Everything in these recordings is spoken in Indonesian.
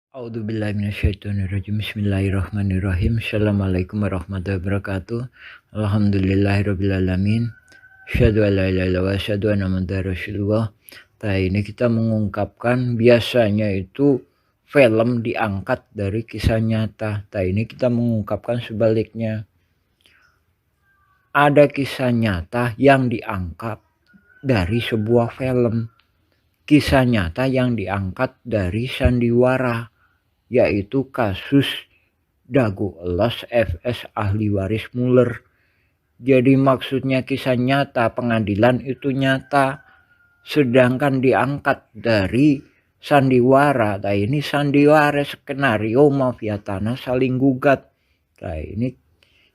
A'udzubillahi minasyaitonirrajim. Bismillahirrahmanirrahim. Assalamualaikum warahmatullahi wabarakatuh. Alhamdulillahirabbil alamin. Asyhadu an la ilaha illallah wa asyhadu anna muhammadar rasulullah. Ini kita mengungkapkan biasanya itu film diangkat dari kisah nyata. Ini kita mengungkapkan sebaliknya. Ada kisah nyata yang diangkat dari sebuah film. Kisah nyata yang diangkat dari sandiwara, yaitu kasus Dago Elos FS ahli waris Muller. Jadi maksudnya kisah nyata, pengadilan itu nyata, sedangkan diangkat dari sandiwara. Ini sandiwara skenario mafia tanah saling gugat. Ini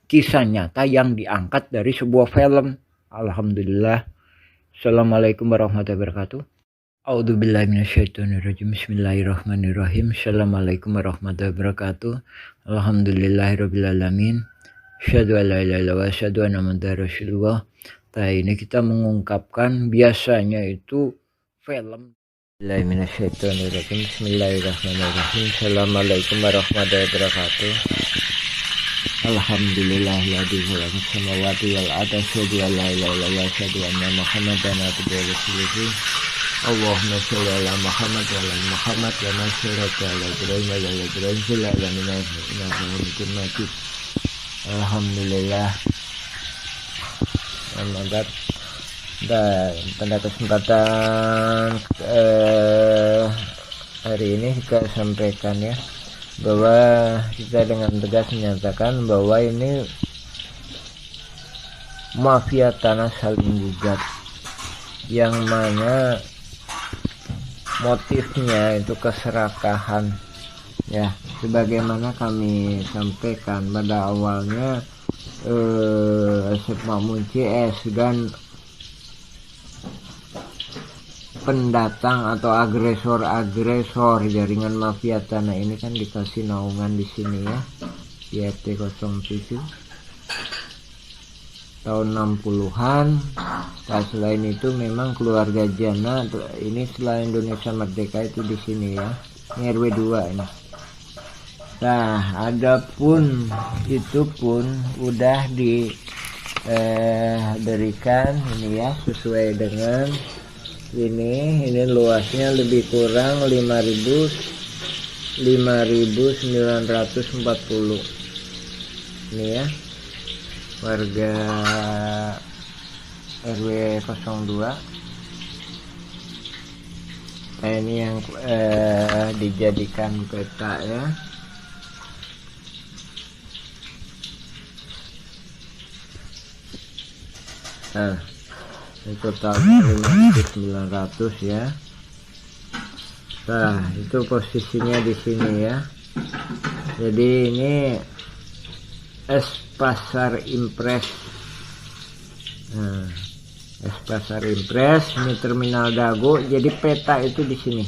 kisah nyata yang diangkat dari sebuah film. Alhamdulillah. Assalamualaikum warahmatullahi wabarakatuh. A'udzubillahi minasyaitonirrajim. Bismillahirrahmanirrahim. Assalamualaikum warahmatullahi wabarakatuh. Alhamdulillahirabbil alamin. Asyhadu an la ilaha illallah wa asyhadu anna muhammadar rasulullah. Ini kita mengungkapkan biasanya itu film. Bismillahirrahmanirrahim. Assalamualaikum warahmatullahi wabarakatuh. Alhamdulillahilladzi khalaqa samawati wal arda asyhadu an la ilaha illallah wa asyhadu anna muhammadan abduhu wa rasuluh. Allahumma sholli ala Muhammad wa ala Muhammad wa ma sholli ala Ibrahim wa ala Ibrahim fil alamin innaka Hamidum Majid. Alhamdulillah. Mantap. Dan pada kesempatan hari ini kita sampaikan ya, bahwa kita dengan tegas menyatakan bahwa ini mafia tanah saling gugat, yang mana motifnya itu keserakahan ya, sebagaimana kami sampaikan pada awalnya. Asep Makmun CS dan pendatang atau agresor jaringan mafia tanah ini kan dikasih naungan di sini ya, di RT 07 tahun 60-an. Selain itu memang keluarga Jana ini setelah Indonesia merdeka itu di sini ya, ini RW 2 ini. Nah, adapun itu pun udah diberikan ini ya, sesuai dengan ini luasnya lebih kurang 5.940 ini ya, warga RW 02. Nah, ini yang dijadikan peta ya. Nah, ini totalnya 5.900 ya. Nah, itu posisinya di sini ya. Jadi ini Pasar Impres. Nah, Pasar Impres, ini Terminal Dago. Jadi peta itu di sini.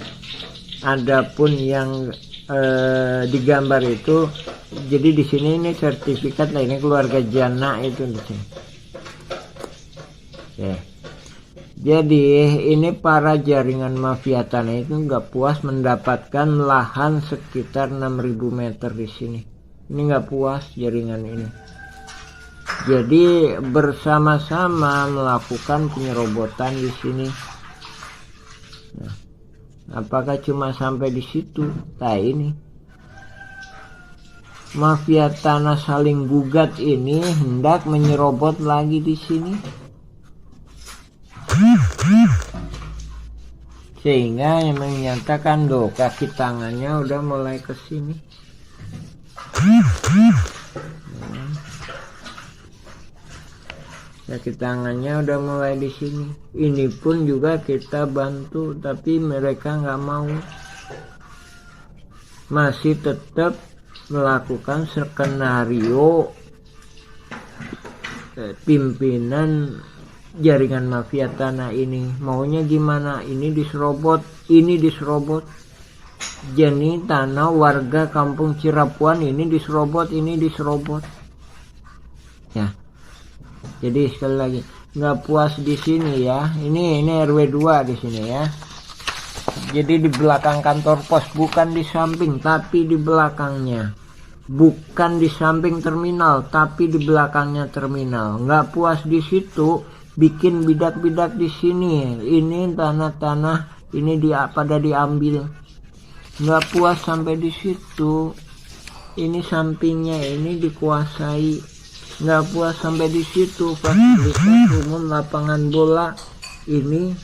Adapun yang digambar itu, jadi di sini ini sertifikat. Nah, ini keluarga Jana itu di sini. Ya. Jadi ini para jaringan mafia tanah itu nggak puas mendapatkan lahan sekitar 6.000 meter di sini. Ini nggak puas jaringan ini. Jadi bersama-sama melakukan penyerobotan di sini. Nah, apakah cuma sampai di situ? Nah, ini mafia tanah saling gugat ini hendak menyerobot lagi di sini. Sehingga yang menyatakan kaki tangannya udah mulai ke sini. Kaki tangannya udah mulai di sini. Ini pun juga kita bantu, tapi mereka nggak mau. Masih tetap melakukan skenario pimpinan jaringan mafia tanah ini. Maunya gimana? Ini diserobot, ini diserobot. Jadi tanah warga kampung Cirapuan ini diserobot, ini diserobot. Ya. Jadi sekali lagi, nggak puas di sini ya. Ini RW 2 di sini ya. Jadi di belakang kantor pos, bukan di samping tapi di belakangnya. Bukan di samping terminal tapi di belakangnya terminal. Nggak puas di situ, bikin bidak-bidak di sini. Ini tanah-tanah ini pada diambil. Nggak puas sampai di situ, ini sampingnya ini dikuasai. Nggak puas sampai di situ, fasilitas umum lapangan bola ini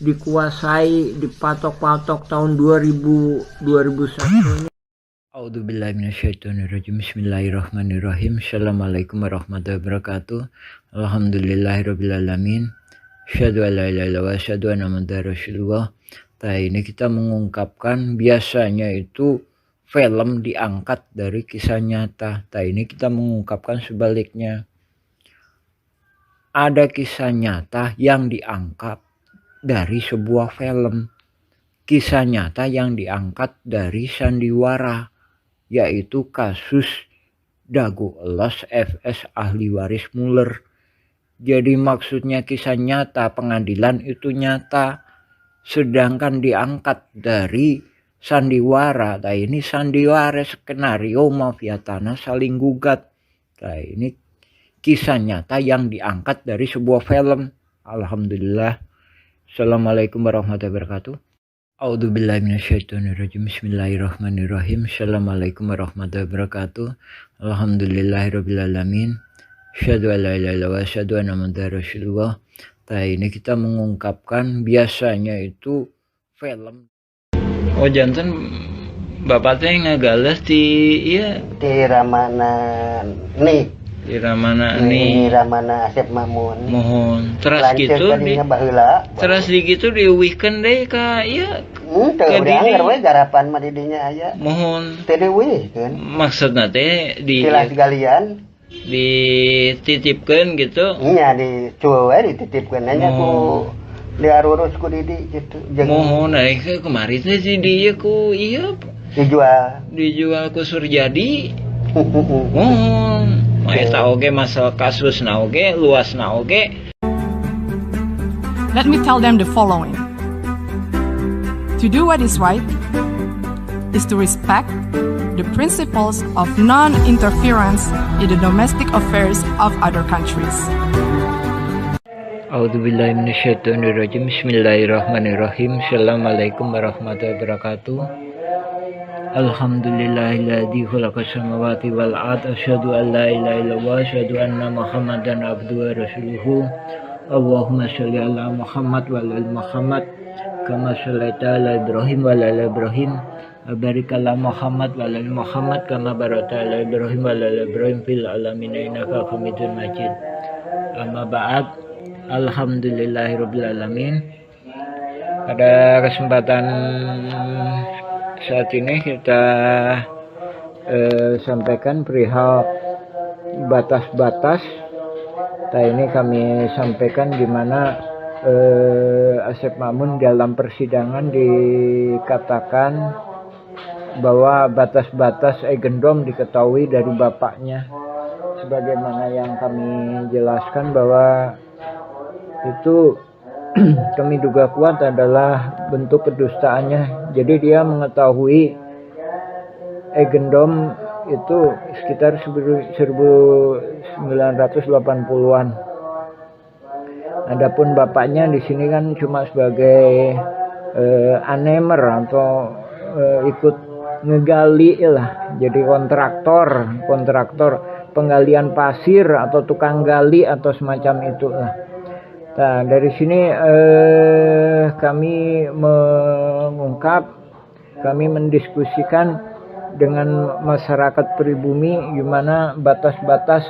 dikuasai, dipatok-patok tahun 2001 ini. A'udzubillahi minasyaitonirrajim. Bismillahirrahmanirrahim. Assalamualaikum warahmatullahi wabarakatuh. Alhamdulillahirabbil alamin. Asyhadu an la ilaha illallah wa asyhadu anna muhammadar rasulullah. Ini kita mengungkapkan, biasanya itu film diangkat dari kisah nyata. Ini kita mengungkapkan sebaliknya. Ada kisah nyata yang diangkat dari sebuah film. Kisah nyata yang diangkat dari sandiwara, yaitu kasus Dago Elos FS ahli waris Muller. Jadi maksudnya kisah nyata, pengadilan itu nyata, sedangkan diangkat dari sandiwara. Ini sandiwara skenario mafia tanah saling gugat. Ini kisah nyata yang diangkat dari sebuah film. Alhamdulillah. Assalamualaikum warahmatullahi wabarakatuh. A'udzubillahi minasyaitonirrajim. Bismillahirrahmanirrahim. Assalamualaikum warahmatullahi wabarakatuh. Alhamdulillahirabbil alamin. Asyhadu an la ilaha illallah wa asyhadu anna muhammadar rasulullah. Ini kita mengungkapkan, biasanya itu film. Oh janten bapaknya ngagales di iya di Ramana nih. Di Ramana nih. Di Ramana Asep Mamun. Mohon teras gitu di baheula. Teras di gitu diuwihkeun deui ka ieu. Teu dianggar we garapan mah di dinya aya. Mohon teu diuwihkeun. Maksudna teh di tilas galian dititipkeun gitu. Iya, dicueul we dititipkeun nya ku diarurus ku Didi gitu. Mohon kemarin teh si dieu ku ieu dijual ku Surjadi. Mohon eta oge masalah kasusna oge, luasna oge. Let me tell them the following. To do what is right is to respect the principles of non-interference in the domestic affairs of other countries. A'udzubillahi minasyaitonirrajim. Bismillahirrahmanirrahim. Assalamualaikum warahmatullahi wabarakatuh. Alhamdulillahilladzi khalaqas samawati wal ardh. Asyhadu an la ilaha illallah wa asyhadu anna Muhammadan abduhu wa rasuluhu. Allahumma shalli ala Muhammad wa ala Muhammad kama shallaita ala Ibrahim wa ala Ibrahim. Barik ala Muhammad wa ala Muhammad kama barakta ala Ibrahim wa ala Ibrahim fil alamin innaka Hamidum Majid. Amma ba'd. Alhamdulillahirabbil alamin. Pada kesempatan saat ini kita sampaikan perihal batas-batas. Ini kami sampaikan di mana Asep Mamun dalam persidangan dikatakan bahwa batas-batas Egendom diketahui dari bapaknya. Sebagaimana yang kami jelaskan bahwa itu kami duga kuat adalah bentuk kedustaannya. Jadi dia mengetahui Egendom itu sekitar 1980-an. Adapun bapaknya di sini kan cuma sebagai anemer atau ikut ngegali lah, jadi kontraktor penggalian pasir atau tukang gali atau semacam itu lah. Nah, dari sini kami mendiskusikan dengan masyarakat pribumi gimana batas-batas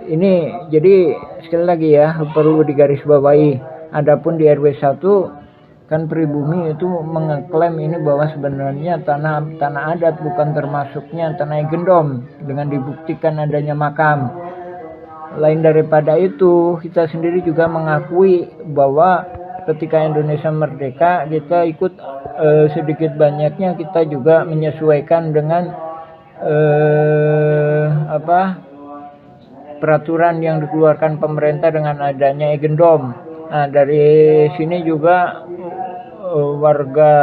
ini. Jadi sekali lagi ya, perlu digarisbawahi. Adapun di RW 1 kan pribumi itu mengeklaim ini bahwa sebenarnya tanah adat, bukan termasuknya tanah Egendom, dengan dibuktikan adanya makam. Lain daripada itu, kita sendiri juga mengakui bahwa ketika Indonesia merdeka, kita ikut sedikit banyaknya kita juga menyesuaikan dengan peraturan yang dikeluarkan pemerintah dengan adanya Egendom. Nah, dari sini juga warga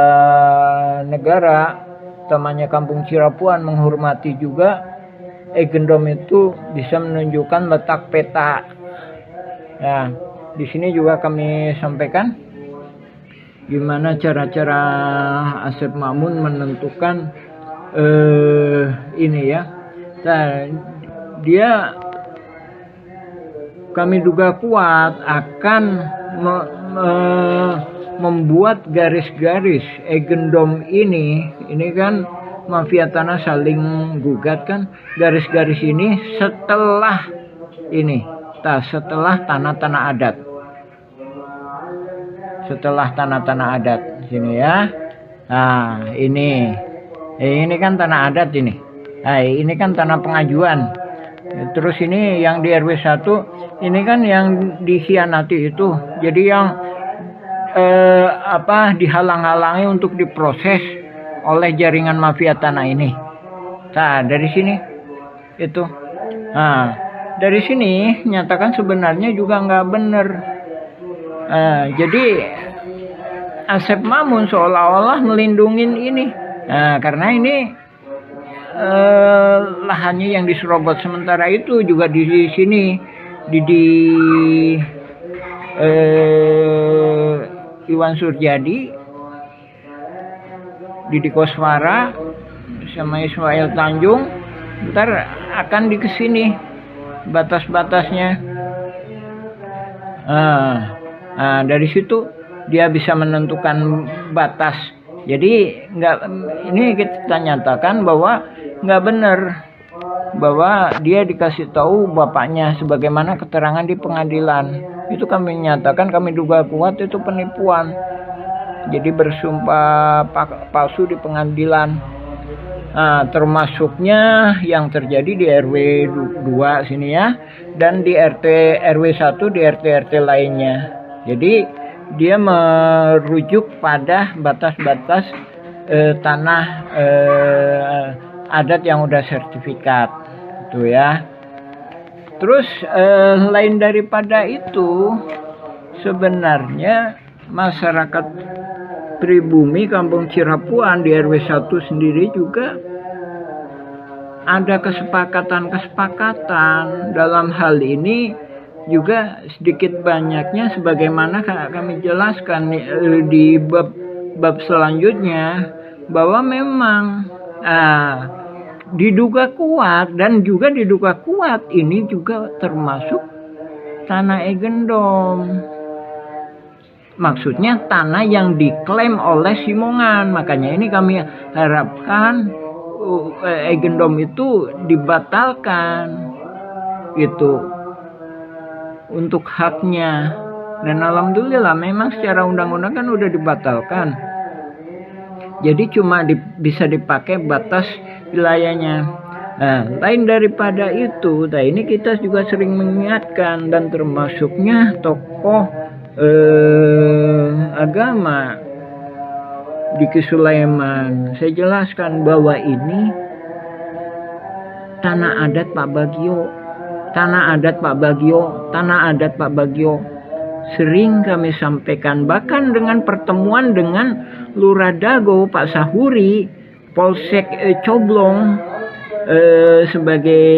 negara utamanya Kampung Cirapuan menghormati juga Eigendom itu bisa menunjukkan letak peta. Nah, di sini juga kami sampaikan gimana cara-cara Asep Mamun menentukan ini ya. Nah, dia kami duga kuat akan membuat garis-garis Eigendom ini kan mafia tanah saling gugat kan, garis-garis ini setelah ini, setelah tanah-tanah adat, sini ya. Nah ini kan tanah adat ini. Nah ini kan tanah pengajuan. Terus ini yang di RW 1 ini kan yang dikhianati itu, jadi yang dihalang-halangi untuk diproses oleh jaringan mafia tanah ini. Nah dari sini itu, nah dari sini nyatakan sebenarnya juga nggak benar. Jadi Asep Mamun seolah-olah melindungin ini, karena ini lahannya yang diserobot, sementara itu juga di sini di Iwan Surjadi, Didi Koswara sama Ismail Tanjung ntar akan di kesini batas-batasnya. Dari situ dia bisa menentukan batas. Jadi ini kita nyatakan bahwa nggak benar bahwa dia dikasih tahu bapaknya sebagaimana keterangan di pengadilan. Itu kami nyatakan, kami duga kuat itu penipuan. Jadi bersumpah palsu di pengadilan. Termasuknya yang terjadi di RW 2 sini ya, dan di RW 1 di RT lainnya. Jadi dia merujuk pada batas-batas tanah adat yang udah sertifikat itu ya. Terus lain daripada itu, sebenarnya masyarakat pribumi Kampung Cirapuan di RW 1 sendiri juga ada kesepakatan dalam hal ini juga sedikit banyaknya sebagaimana kami jelaskan di bab selanjutnya, bahwa memang diduga kuat dan juga diduga kuat ini juga termasuk tanah Eigendom. Maksudnya tanah yang diklaim oleh Simongan. Makanya ini kami harapkan Eigendom itu dibatalkan itu untuk haknya. Dan alhamdulillah memang secara undang-undang kan udah dibatalkan. Jadi cuma bisa dipakai batas wilayahnya. Nah, lain daripada itu, nah ini kita juga sering mengingatkan dan termasuknya tokoh agama Diki Sulaiman. Saya jelaskan bahwa ini tanah adat Pak Bagio, tanah adat Pak Bagio. Sering kami sampaikan, bahkan dengan pertemuan dengan Lurah Dago Pak Sahuri, Polsek Coblong sebagai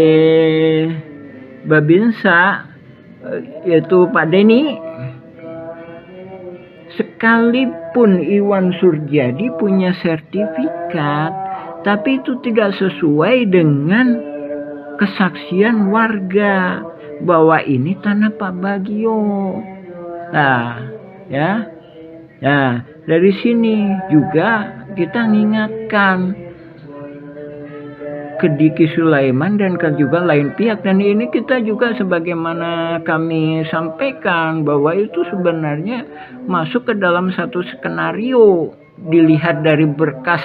Babinsa, yaitu Pak Denny. Sekalipun Iwan Surjadi punya sertifikat, tapi itu tidak sesuai dengan kesaksian warga bahwa ini tanah Pak Bagio. Nah, ya. Nah, dari sini juga kita mengingatkan ke Diki Sulaiman dan juga lain pihak, dan ini kita juga sebagaimana kami sampaikan bahwa itu sebenarnya masuk ke dalam satu skenario. Dilihat dari berkas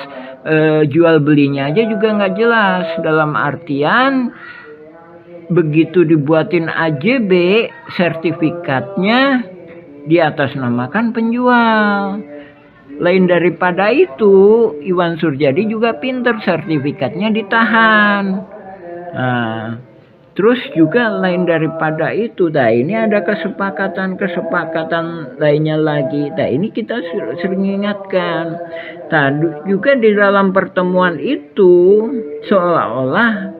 jual belinya aja juga nggak jelas, dalam artian begitu dibuatin AJB sertifikatnya diatasnamakan penjual. Lain daripada itu, Iwan Surjadi juga pinter, sertifikatnya ditahan. Nah, Terus juga lain daripada itu, ini ada kesepakatan lainnya lagi. Ini kita sering ingatkan. Juga di dalam pertemuan itu seolah-olah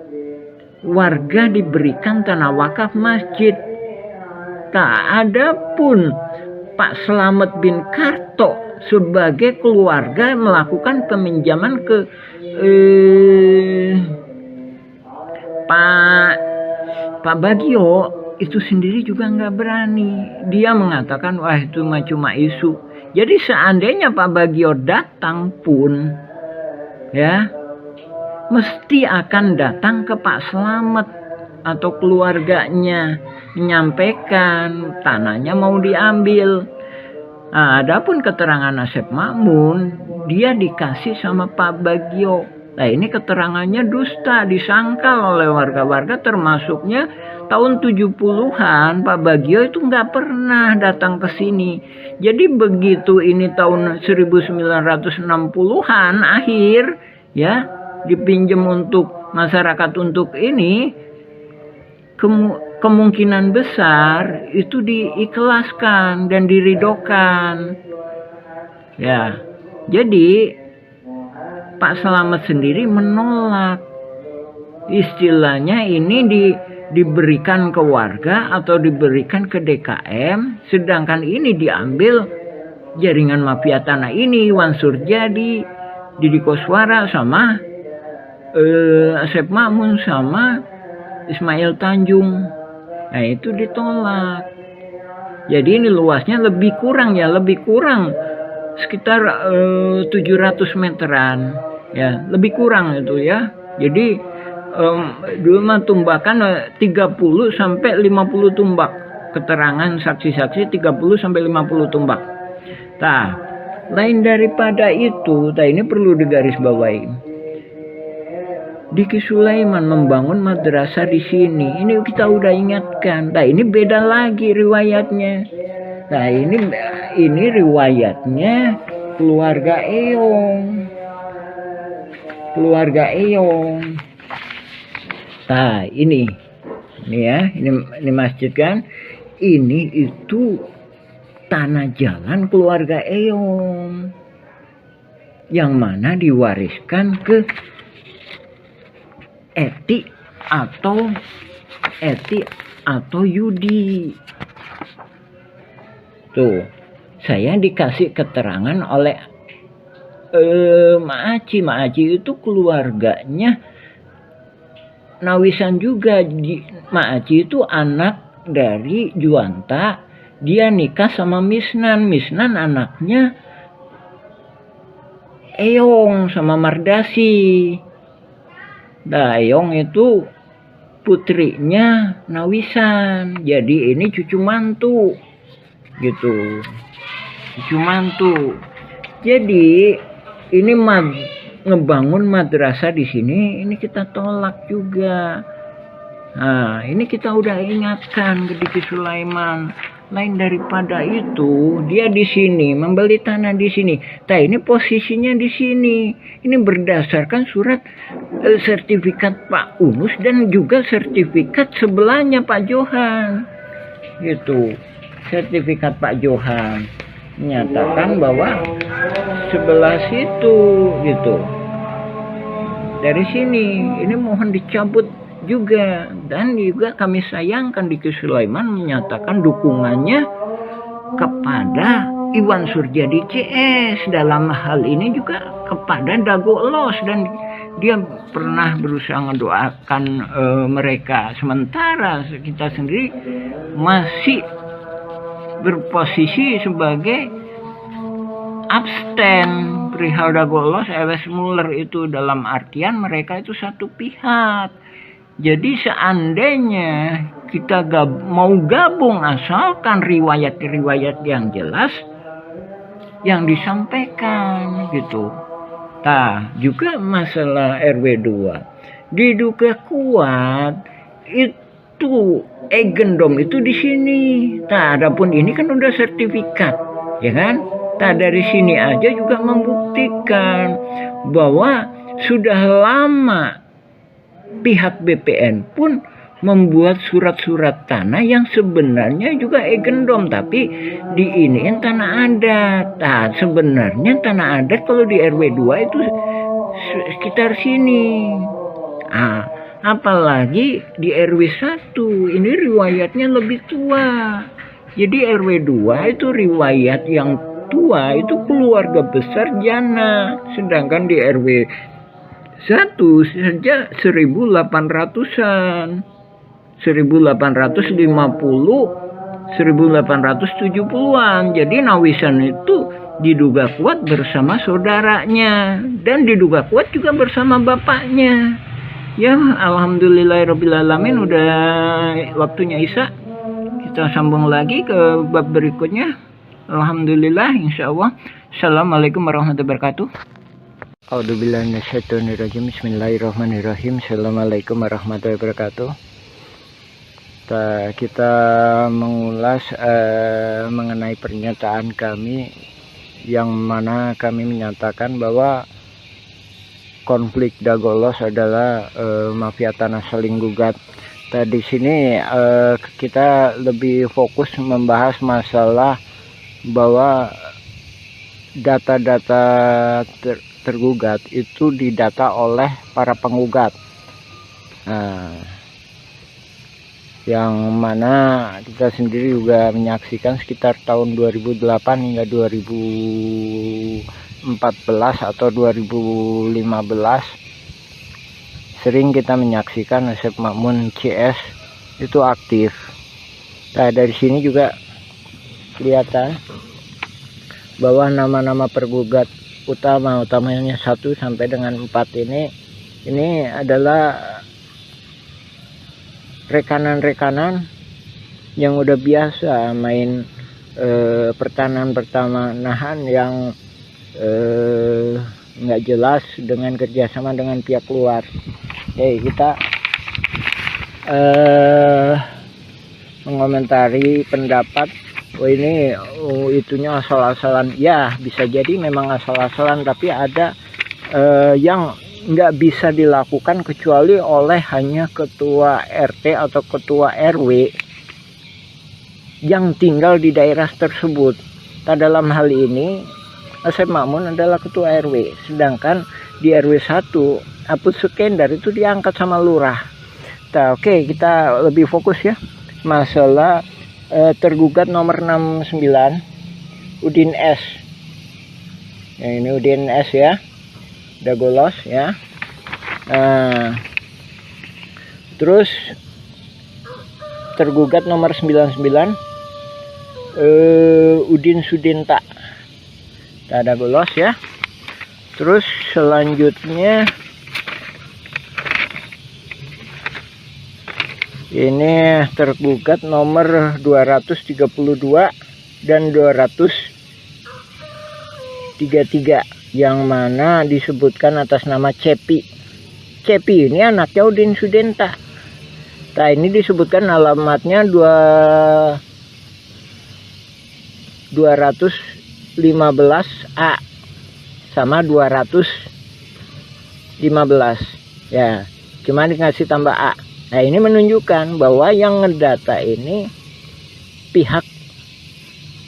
warga diberikan tanah wakaf masjid. Adapun Pak Slamet bin Karto sebagai keluarga melakukan peminjaman ke Pak Bagio itu sendiri juga nggak berani. Dia mengatakan wah itu cuma isu. Jadi seandainya Pak Bagio datang pun ya mesti akan datang ke Pak Slamet atau keluarganya menyampaikan tanahnya mau diambil. Adapun keterangan Asep Makmun dia dikasih sama Pak Bagio. Ini keterangannya dusta, disangkal oleh warga-warga, termasuknya tahun 70-an Pak Bagio itu nggak pernah datang ke sini. Jadi begitu ini tahun 1960-an akhir ya dipinjam untuk masyarakat untuk ini, kemungkinan besar itu diikhlaskan dan diridokan. Ya, jadi Pak Slamet sendiri menolak. Istilahnya ini diberikan ke warga atau diberikan ke DKM, sedangkan ini diambil jaringan mafia tanah ini, Iwan Surjadi, Didi Koswara sama Asep Makmun sama Ismail Tanjung. Itu ditolak. Jadi ini luasnya lebih kurang sekitar 700 meteran ya, lebih kurang itu ya. Jadi dulu mah tumbakan 30 sampai 50 tumbak. Keterangan saksi-saksi 30 sampai 50 tumbak. Lain daripada itu, ini perlu digarisbawahi. Diki Sulaiman membangun madrasah di sini. Ini kita udah ingatkan. Ini beda lagi riwayatnya. Ini riwayatnya keluarga Eyong. Ini ya, ini masjid kan. Ini itu tanah jalan keluarga Eyong yang mana diwariskan ke Eti atau Yudi. Tuh, saya dikasih keterangan oleh Mak Aci itu keluarganya Nawisan juga. Mak Aci itu anak dari Juanta, dia nikah sama Misnan anaknya Eyong sama Mardasi. Eyong itu putrinya Nawisan, jadi ini cucu mantu gitu, cucu mantu. Jadi ini ngebangun madrasah di sini, ini kita tolak juga. Ini kita udah ingatkan ke Diki Sulaiman. Lain daripada itu, dia di sini membeli tanah di sini. Ini posisinya di sini. Ini berdasarkan surat sertifikat Pak Unus dan juga sertifikat sebelahnya Pak Johan. Gitu. Sertifikat Pak Johan menyatakan bahwa sebelah situ gitu. Dari sini ini mohon dicabut juga, dan juga kami sayangkan Diki Sulaiman menyatakan dukungannya kepada Iwan Surjadi CS dalam hal ini juga kepada Dago Los, dan dia pernah berusaha mendoakan mereka, sementara kita sendiri masih berposisi sebagai abstain perihal Dago Los, Ewes Muller itu, dalam artian mereka itu satu pihak. Jadi seandainya kita mau gabung, asalkan riwayat-riwayat yang jelas yang disampaikan gitu. Juga masalah RW 2 diduga kuat itu Egendom itu di sini. Adapun ini kan udah sertifikat, ya kan? Dari sini aja juga membuktikan bahwa sudah lama pihak BPN pun membuat surat-surat tanah yang sebenarnya juga egendom, tapi diiniin tanah adat. Nah, sebenarnya tanah adat kalau di RW 2 itu sekitar sini. Ah, apalagi di RW 1 ini riwayatnya lebih tua. Jadi RW 2 itu riwayat yang tua itu keluarga besar Jana, sedangkan di RW 1 saja 1800-an. 1850 1870-an. Jadi Nawisan itu diduga kuat bersama saudaranya dan diduga kuat juga bersama bapaknya. Ya, alhamdulillahirobbilalamin, udah waktunya Isya. Kita sambung lagi ke bab berikutnya. Alhamdulillah, insyaallah. Assalamualaikum warahmatullahi wabarakatuh. A'udzubillahi minasyaitonirrajim. Bismillahirrahmanirrahim. Assalamualaikum warahmatullahi wabarakatuh. Kita mengulas mengenai pernyataan kami yang mana kami menyatakan bahwa konflik Dagolos adalah mafia tanah saling gugat. Di sini kita lebih fokus membahas masalah bahwa data-data tergugat itu didata oleh para penggugat. Yang mana kita sendiri juga menyaksikan sekitar tahun 2008 hingga 2014 atau 2015 sering kita menyaksikan Asep Makmun CS itu aktif. Nah, dari sini juga kelihatan bahwa nama-nama pergugat utamanya 1 sampai dengan 4 ini adalah rekanan-rekanan yang udah biasa main pertanahan yang nggak jelas dengan kerjasama dengan pihak luar. Oke, kita mengomentari pendapat ini itunya asal-asalan. Ya, bisa jadi memang asal-asalan, tapi ada yang nggak bisa dilakukan kecuali oleh hanya ketua RT atau ketua RW yang tinggal di daerah tersebut. Nah, dalam hal ini Asep Makmun adalah ketua RW, sedangkan di RW 1 Aput Sukendar itu diangkat sama lurah. Nah, oke, kita lebih fokus ya masalah tergugat nomor 69 Udin S. Ya, ini Udin S ya, Dagolos ya. Terus tergugat nomor 99 Udin Sudinta, Dagolos ya. Terus selanjutnya ini tergugat nomor 232 dan 233 yang mana disebutkan atas nama Cepi. Cepi ini anaknya Udin Sudinta. Nah, ini disebutkan alamatnya 215A sama 215 ya, cuma dikasih tambah A. Nah, ini menunjukkan bahwa yang ngedata ini pihak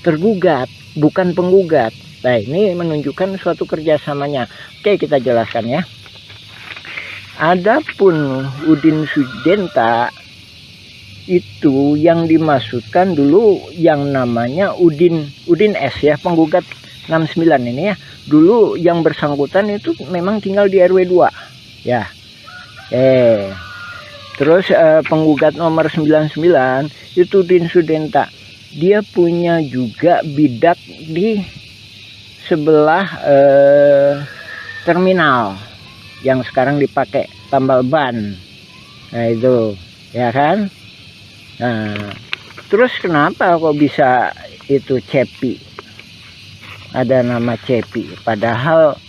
tergugat, bukan penggugat. Nah, ini menunjukkan suatu kerjasamanya. Oke, kita jelaskan ya. Adapun Udin Sudinta itu yang dimaksudkan dulu yang namanya Udin S ya, penggugat 69 ini ya. Dulu yang bersangkutan itu memang tinggal di RW 2 ya. Terus penggugat nomor 99 itu Udin Sudinta. Dia punya juga bidak di sebelah terminal yang sekarang dipakai tambal ban. Nah, itu ya kan. Nah, terus kenapa kok bisa itu Cepi, ada nama Cepi, padahal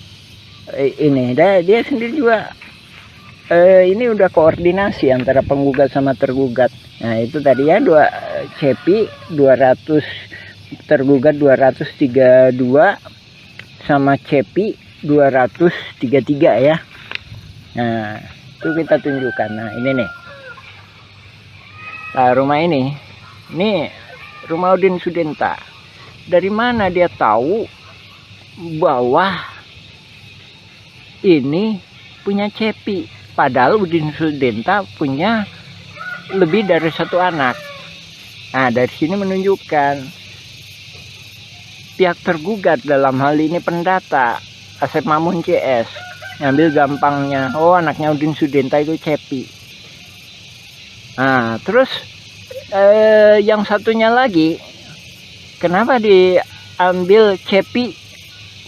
ini dia sendiri juga ini udah koordinasi antara penggugat sama tergugat. Nah, itu tadi ya, Cepi 200, tergugat 232 sama Cepi 233 ya. Nah, itu kita tunjukkan. Nah, ini nih Nah, rumah ini rumah Udin Sudenta. Dari mana dia tahu bahwa ini punya Cepi? Padahal Udin Sudenta punya lebih dari 1 anak. Nah, dari sini menunjukkan pihak tergugat, dalam hal ini pendata Asep Mamun CS, ngambil gampangnya, oh anaknya Udin Sudenta itu Cepi. Nah, terus yang satunya lagi, kenapa diambil Cepi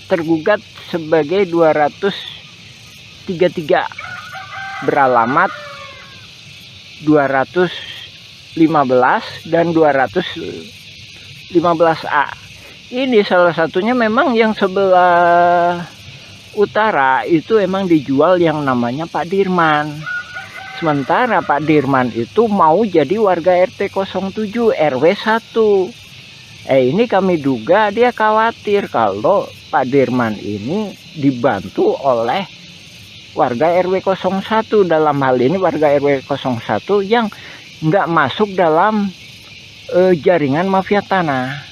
tergugat sebagai 233 beralamat 215 dan 215A. Ini salah satunya memang yang sebelah utara itu emang dijual yang namanya Pak Dirman. Sementara Pak Dirman itu mau jadi warga RT 07 RW 1. Ini kami duga dia khawatir kalau Pak Dirman ini dibantu oleh warga RW 01. Dalam hal ini warga RW 01 yang nggak masuk dalam jaringan mafia tanah.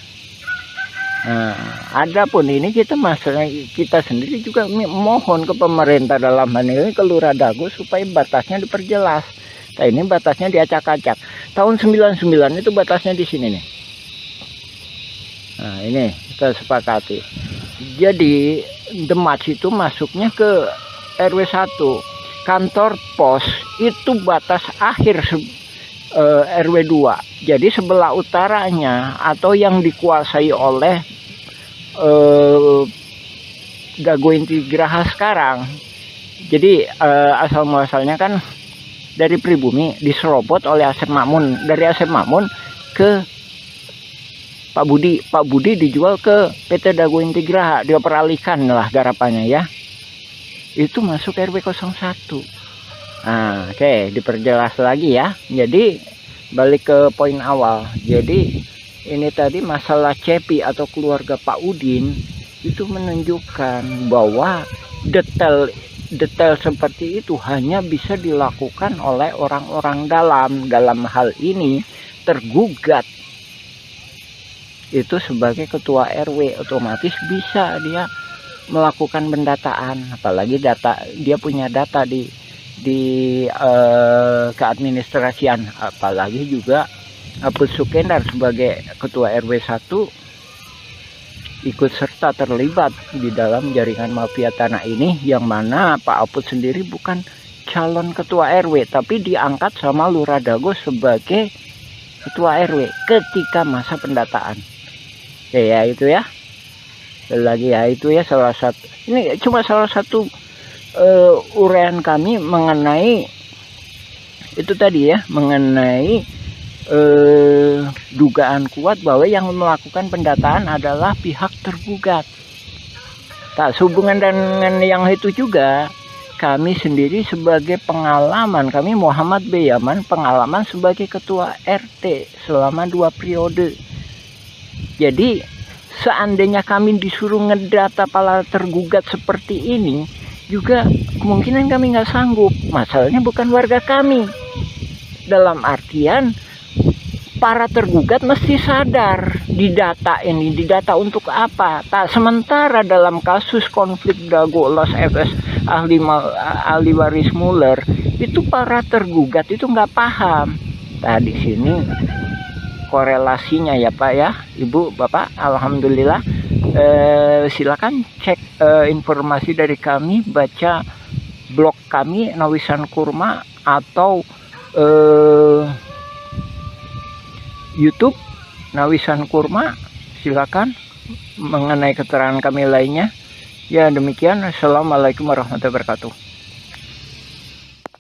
Nah, adapun ini kita sendiri juga mohon ke pemerintah, dalam hal ini ke Lurah Dago, supaya batasnya diperjelas. Nah, ini batasnya diacak-acak. Tahun 99 itu batasnya di sini nih. Nah, ini kita sepakati. Jadi Demak itu masuknya ke RW 1. Kantor pos itu batas akhir RW 2. Jadi sebelah utaranya atau yang dikuasai oleh Dago Inti Geraha sekarang. Jadi asal muasalnya kan dari pribumi diserobot oleh Asep Mamun. Dari Asep Mamun ke Pak Budi. Pak Budi dijual ke PT Dago Inti Geraha. Dia peralihkan lah garapannya ya. Itu masuk RW 01. Nah, oke, diperjelas lagi ya. Jadi balik ke poin awal. Jadi ini tadi masalah Cepi atau keluarga Pak Udin itu menunjukkan bahwa detail seperti itu hanya bisa dilakukan oleh orang-orang dalam hal ini tergugat itu sebagai ketua RW, otomatis bisa dia melakukan pendataan, apalagi dia punya data di keadministrasian, apalagi juga Apus Sukendar sebagai ketua RW 1 ikut serta terlibat di dalam jaringan mafia tanah ini, yang mana Pak Apus sendiri bukan calon ketua RW tapi diangkat sama Lurah Dago sebagai ketua RW ketika masa pendataan. Ya itu ya. Lagi ya itu ya salah satu. Ini cuma salah satu uraian kami mengenai itu tadi ya, mengenai dugaan kuat bahwa yang melakukan pendataan adalah pihak tergugat. Tak sehubungan dengan yang itu juga, kami sendiri sebagai pengalaman, kami Muhammad B. Yaman, pengalaman sebagai ketua RT selama 2 periode. Jadi seandainya kami disuruh ngedata para tergugat seperti ini, juga kemungkinan kami nggak sanggup. Masalahnya bukan warga kami. Dalam artian para tergugat mesti sadar didata ini, didata untuk apa? Tak sementara dalam kasus konflik Dago Los FS ahli waris Muller itu para tergugat itu nggak paham. Nah di sini korelasinya ya Pak ya, Ibu, Bapak, alhamdulillah. Silakan cek informasi dari kami, baca blog kami Nawisan Kurma atau YouTube Nawisan Kurma, silakan mengenai keterangan kami lainnya. Ya demikian, assalamualaikum warahmatullahi wabarakatuh.